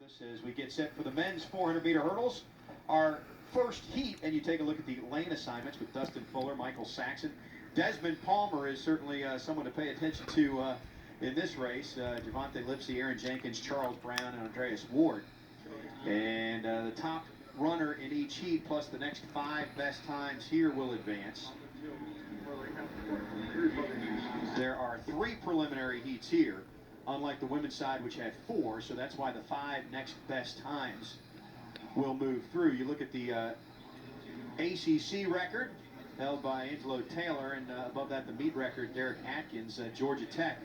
As we get set for the men's 400-meter hurdles, our first heat, and you take a look at the lane assignments with Dustin Fuller, Michael Saxon. Desmond Palmer is certainly someone to pay attention to in this race. Javante Lipsy, Aaron Jenkins, Charles Brown, and Andreas Ward. And the top runner in each heat, plus the next 5 best times here, will advance. There are 3 preliminary heats here, unlike the women's side, which had 4, so that's why the 5 next best times will move through. You look at the ACC record held by Angelo Taylor, and above that the meet record, Derek Atkins, Georgia Tech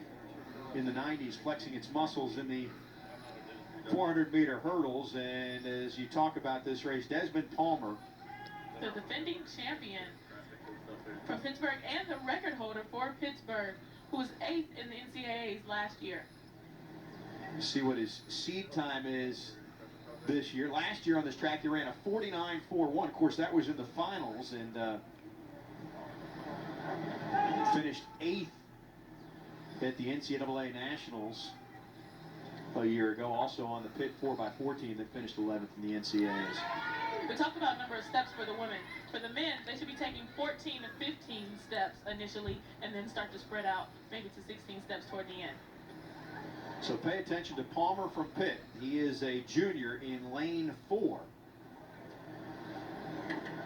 in the 90s, flexing its muscles in the 400-meter hurdles. And as you talk about this race, Desmond Palmer, the defending champion from Pittsburgh and the record holder for Pittsburgh, who was 8th in the NCAAs last year. See what his seed time is this year. Last year on this track, he ran a 49.41. Of course, that was in the finals, and finished 8th at the NCAA Nationals a year ago. Also on the Pitt 4x14 that finished 11th in the NCAAs. We talked about number of steps for the women. For the men, they should be taking 14 to 15 steps initially, and then start to spread out maybe to 16 steps toward the end. So pay attention to Palmer from Pitt. He is a junior in lane 4.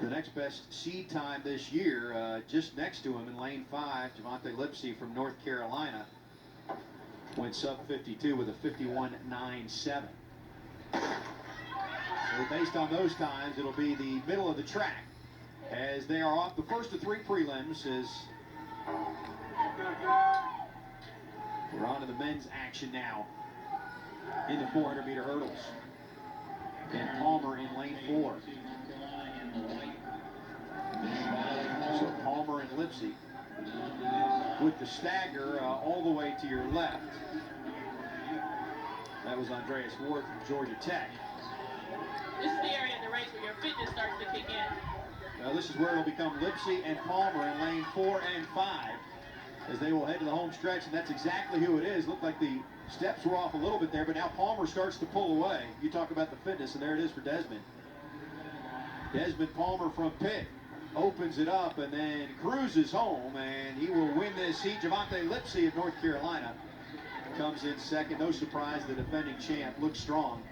The next best seed time this year, just next to him in lane 5, Javante Lipsy from North Carolina went sub 52 with a 51.97. So based on those times, it'll be the middle of the track as they are off the first of 3 prelims. As we're on to the men's action now in the 400-meter hurdles. And Palmer in lane 4. So Palmer and Lipsy with the stagger all the way to your left. That was Andreas Ward from Georgia Tech. This is the area of the race where your fitness starts to kick in. Now this is where it'll become Lipsy and Palmer in lane 4 and 5 as they will head to the home stretch, and that's exactly who it is. Looked like the steps were off a little bit there, but now Palmer starts to pull away. You talk about the fitness, and there it is for Desmond. Desmond Palmer from Pitt opens it up and then cruises home, and he will win this heat. Javante Lipsy of North Carolina comes in second. No surprise, the defending champ looks strong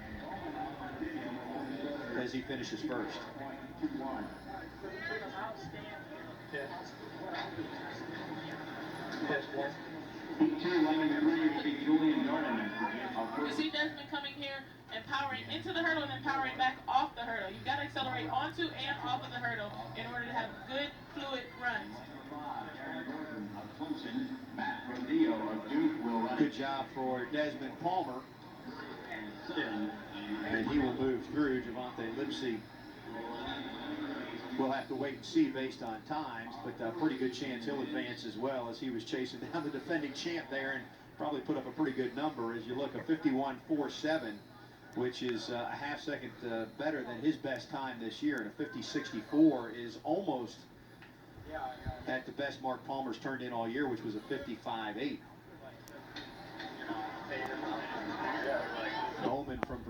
as he finishes first. You see Desmond coming here and powering into the hurdle and then powering back off the hurdle. You've got to accelerate onto and off of the hurdle in order to have good fluid runs. Good job for Desmond Palmer. And he will move through. Javante Lipsy, we'll have to wait and see based on times, but a pretty good chance he'll advance as well, as he was chasing down the defending champ there and probably put up a pretty good number. As you look, a 51.47, which is a half second better than his best time this year, and a 50.64 is almost at the best Mark Palmer's turned in all year, which was a 55.8. Bowman from